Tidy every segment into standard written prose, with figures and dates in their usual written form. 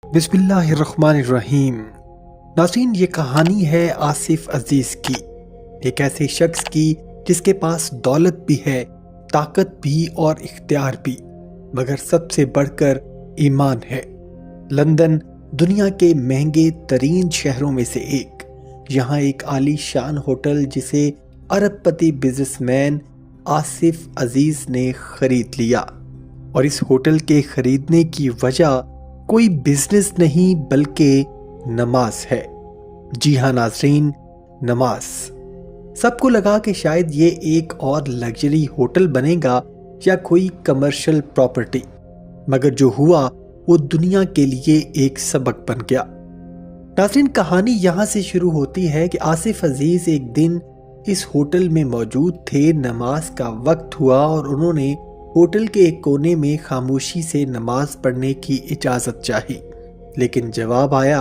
बिस्मिल्लाहिर्रहमानिर्रहीम। नाज़रीन, ये कहानी है आसिफ अजीज़ की, एक ऐसे शख्स की जिसके पास दौलत भी है, ताकत भी और इख्तियार भी, मगर सबसे बढ़कर ईमान है। लंदन दुनिया के महंगे तरीन शहरों में से एक। यहाँ एक आलीशान होटल जिसे अरबपति बिजनेसमैन आसिफ अजीज़ ने खरीद लिया, और इस होटल के खरीदने की वजह कोई बिजनेस नहीं बल्कि नमाज है। जी हाँ नाजरीन, नमाज। सबको लगा कि शायद ये एक और लग्जरी होटल बनेगा या कोई कमर्शियल प्रॉपर्टी, मगर जो हुआ वो दुनिया के लिए एक सबक बन गया। नाजरीन, कहानी यहाँ से शुरू होती है कि आसिफ अजीज एक दिन इस होटल में मौजूद थे। नमाज का वक्त हुआ और उन्होंने होटल के एक कोने में खामोशी से नमाज पढ़ने की इजाजत चाही, लेकिन जवाब आया,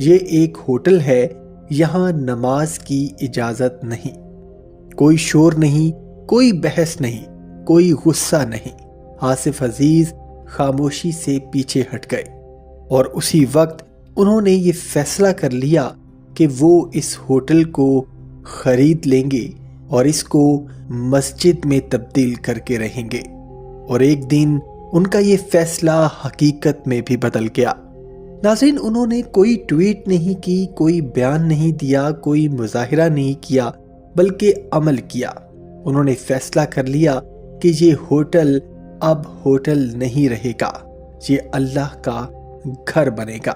ये एक होटल है, यहाँ नमाज की इजाजत नहीं। कोई शोर नहीं, कोई बहस नहीं, कोई गुस्सा नहीं। आसिफ अजीज खामोशी से पीछे हट गए और उसी वक्त उन्होंने ये फैसला कर लिया कि वो इस होटल को खरीद लेंगे और इसको मस्जिद में तब्दील करके रहेंगे। और एक दिन उनका ये फैसला हकीकत में भी बदल गया। नाज़रीन, उन्होंने कोई ट्वीट नहीं की, कोई बयान नहीं दिया, कोई मुजाहिरा नहीं किया, बल्कि अमल किया। उन्होंने फैसला कर लिया कि ये होटल अब होटल नहीं रहेगा, ये अल्लाह का घर बनेगा।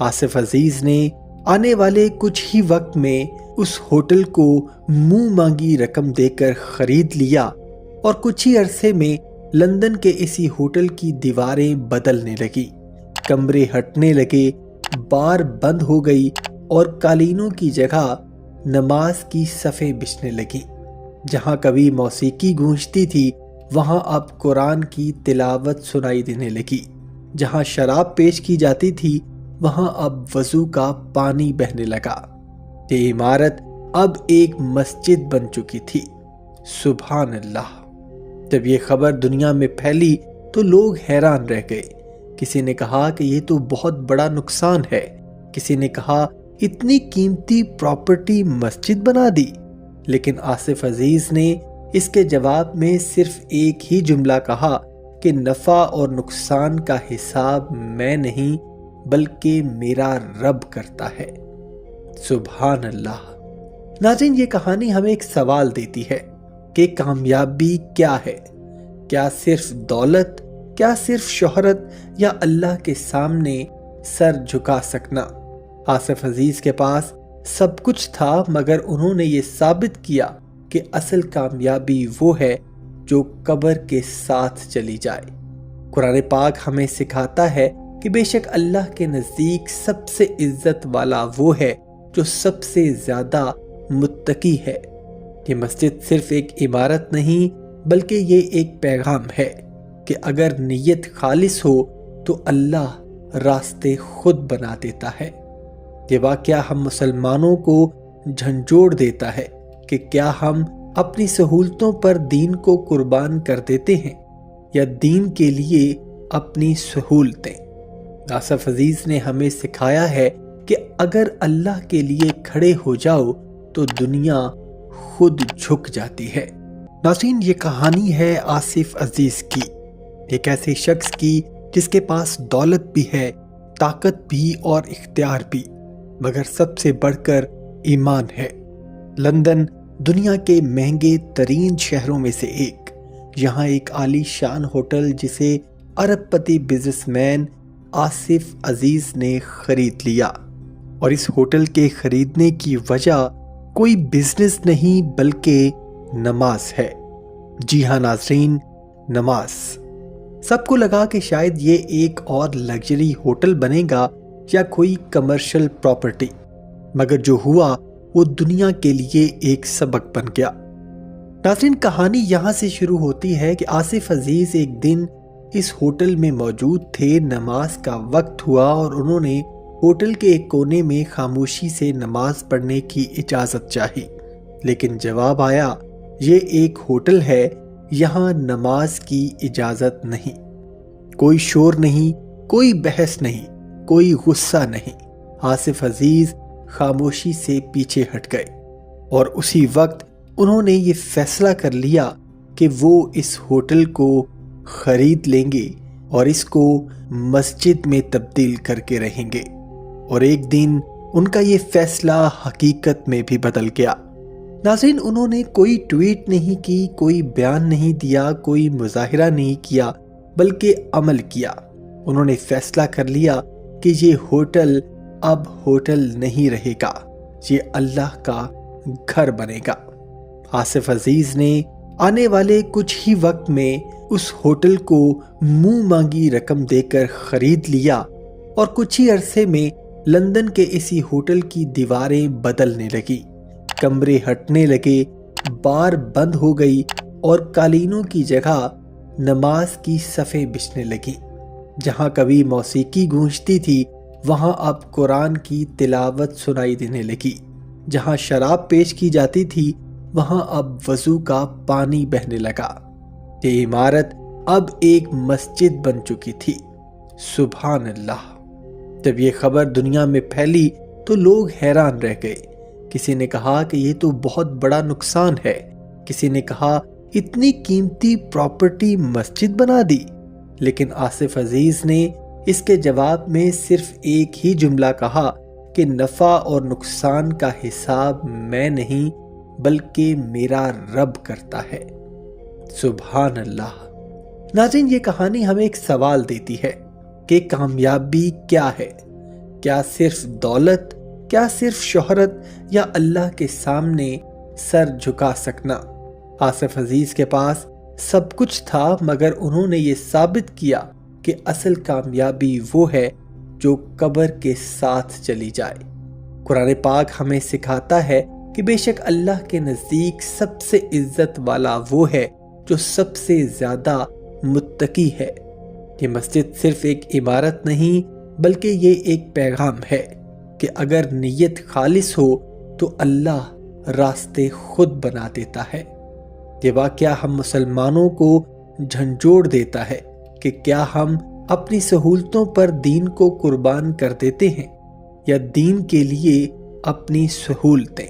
आसिफ अजीज ने आने वाले कुछ ही वक्त में उस होटल को मुंह मांगी रकम देकर खरीद लिया और कुछ ही अरसे में लंदन के इसी होटल की दीवारें बदलने लगी, कमरे हटने लगे, बार बंद हो गई और कालीनों की जगह नमाज की सफ़ें बिछने लगी। जहां कभी मौसीकी गूंजती थी वहां अब कुरान की तिलावत सुनाई देने लगी। जहां शराब पेश की जाती थी वहां अब वजू का पानी बहने लगा। ये इमारत अब एक मस्जिद बन चुकी थी। सुभान अल्लाह। जब ये खबर दुनिया में फैली तो लोग हैरान रह गए। किसी ने कहा कि ये तो बहुत बड़ा नुकसान है, किसी ने कहा इतनी कीमती प्रॉपर्टी मस्जिद बना दी। लेकिन आसिफ अजीज ने इसके जवाब में सिर्फ एक ही जुमला कहा कि नफा और नुकसान का हिसाब मैं नहीं बल्कि मेरा रब करता है। सुभान अल्लाह। नाज़रीन, ये कहानी हमें एक सवाल देती है कि कामयाबी क्या है? क्या सिर्फ दौलत, क्या सिर्फ शोहरत, या अल्लाह के सामने सर झुका सकना? आसिफ अजीज के पास सब कुछ था, मगर उन्होंने ये साबित किया कि असल कामयाबी वो है जो कब्र के साथ चली जाए। कुरान पाक हमें सिखाता है कि बेशक अल्लाह के नज़दीक सबसे इज्जत वाला वो है जो सबसे ज्यादा मुत्तकी है। ये मस्जिद सिर्फ एक इमारत नहीं बल्कि ये एक पैगाम है कि अगर नीयत खालिस हो तो अल्लाह रास्ते खुद बना देता है। ये वाक़या हम मुसलमानों को झंझोड़ देता है कि क्या हम अपनी सहूलतों पर दीन को कुर्बान कर देते हैं या दीन के लिए अपनी सहूलतें। आसिफ अजीज ने हमें सिखाया है कि अगर अल्लाह के लिए खड़े हो जाओ तो दुनिया खुद झुक जाती है। नाज़रीन, ये कहानी है आसिफ अजीज की, एक ऐसे शख्स की जिसके पास दौलत भी है, ताकत भी और इख्तियार भी, मगर सबसे बढ़कर ईमान है। लंदन दुनिया के महंगे तरीन शहरों में से एक। यहाँ एक आलीशान होटल जिसे अरबपति बिजनेसमैन आसिफ अजीज ने खरीद लिया, और इस होटल के खरीदने की वजह कोई बिजनेस नहीं बल्कि नमाज है। जी हाँ नाजरीन, नमाज। सबको लगा कि शायद ये एक और लग्जरी होटल बनेगा या कोई कमर्शियल प्रॉपर्टी, मगर जो हुआ वो दुनिया के लिए एक सबक बन गया। नाजरीन, कहानी यहाँ से शुरू होती है कि आसिफ अजीज एक दिन इस होटल में मौजूद थे। नमाज का वक्त हुआ और उन्होंने होटल के एक कोने में खामोशी से नमाज पढ़ने की इजाजत चाही, लेकिन जवाब आया, ये एक होटल है, यहाँ नमाज की इजाजत नहीं। कोई शोर नहीं, कोई बहस नहीं, کوئی غصہ نہیں۔ آصف عزیز خاموشی سے پیچھے ہٹ گئے اور اسی وقت انہوں نے یہ فیصلہ کر لیا کہ وہ اس ہوٹل کو خرید لیں گے اور اس کو مسجد میں تبدیل کر کے رہیں گے۔ اور ایک دن ان کا یہ فیصلہ حقیقت میں بھی بدل گیا۔ ناظرین، انہوں نے کوئی ٹویٹ نہیں کی، کوئی بیان نہیں دیا، کوئی مظاہرہ نہیں کیا، بلکہ عمل کیا۔ انہوں نے فیصلہ کر لیا کہ یہ ہوٹل اب ہوٹل نہیں رہے گا، یہ اللہ کا گھر بنے گا۔ آصف عزیز نے آنے والے کچھ ہی وقت میں اس ہوٹل کو منہ مانگی رقم دے کر خرید لیا اور کچھ ہی عرصے میں لندن کے اسی ہوٹل کی دیواریں بدلنے لگی، کمرے ہٹنے لگے، بار بند ہو گئی اور قالینوں کی جگہ نماز کی صفیں بچھنے لگیں۔ جہاں کبھی موسیقی گونجتی تھی وہاں اب قرآن کی تلاوت سنائی دینے لگی، جہاں شراب پیش کی جاتی تھی وہاں اب وضو کا پانی بہنے لگا۔ یہ عمارت اب ایک مسجد بن چکی تھی۔ سبحان اللہ! جب یہ خبر دنیا میں پھیلی تو لوگ حیران رہ گئے۔ کسی نے کہا کہ یہ تو بہت بڑا نقصان ہے، کسی نے کہا اتنی قیمتی پراپرٹی مسجد بنا دی۔ لیکن آصف عزیز نے اس کے جواب میں صرف ایک ہی جملہ کہا کہ نفع اور نقصان کا حساب میں نہیں بلکہ میرا رب کرتا ہے۔ سبحان اللہ! ناظرین، یہ کہانی ہمیں ایک سوال دیتی ہے کہ کامیابی کیا ہے؟ کیا صرف دولت؟ کیا صرف شہرت؟ یا اللہ کے سامنے سر جھکا سکنا؟ آصف عزیز کے پاس سب کچھ تھا مگر انہوں نے یہ ثابت کیا کہ اصل کامیابی وہ ہے جو قبر کے ساتھ چلی جائے۔ قرآن پاک ہمیں سکھاتا ہے کہ بے شک اللہ کے نزدیک سب سے عزت والا وہ ہے جو سب سے زیادہ متقی ہے۔ یہ مسجد صرف ایک عمارت نہیں بلکہ یہ ایک پیغام ہے کہ اگر نیت خالص ہو تو اللہ راستے خود بنا دیتا ہے۔ یہ واقعہ ہم مسلمانوں کو جھنجھوڑ دیتا ہے کہ کیا ہم اپنی سہولتوں پر دین کو قربان کر دیتے ہیں یا دین کے لیے اپنی سہولتیں۔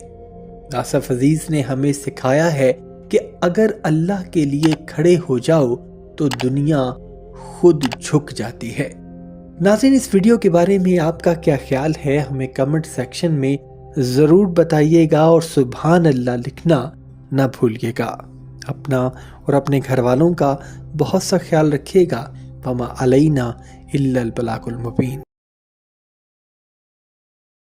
آصف عزیز نے ہمیں سکھایا ہے کہ اگر اللہ کے لیے کھڑے ہو جاؤ تو دنیا خود جھک جاتی ہے۔ ناظرین، اس ویڈیو کے بارے میں آپ کا کیا خیال ہے ہمیں کمنٹ سیکشن میں ضرور بتائیے گا اور سبحان اللہ لکھنا نہ بھولیے گا۔ اپنا اور اپنے گھر والوں کا بہت سا خیال رکھیے گا۔ وما علینا الا البلاغ المبین۔